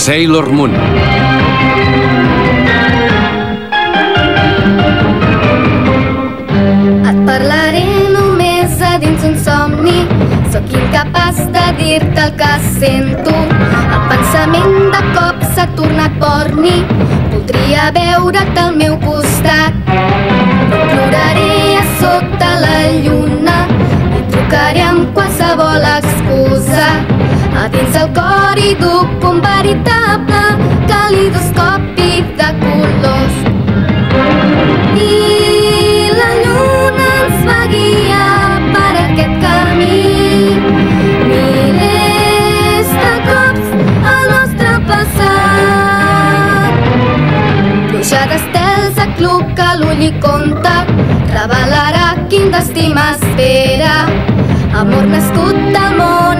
Sailor Moon. Et parlaré només a dins un somni. Sóc incapaç de dir-te el que sento. El pensament de cop s'ha tornat porni. Voldria veure't al meu costat, però ploraré a sota la lluna i trucaré amb qualsevol excusa. A dins el cor hi duc un veritable calidoscopi de colors. I la lluna ens va guiar per aquest camí. Milers de cops al nostre passat. Pluja d'estels acluca l'ull i compta, revelarà quin destí m'espera. Amor nascut del món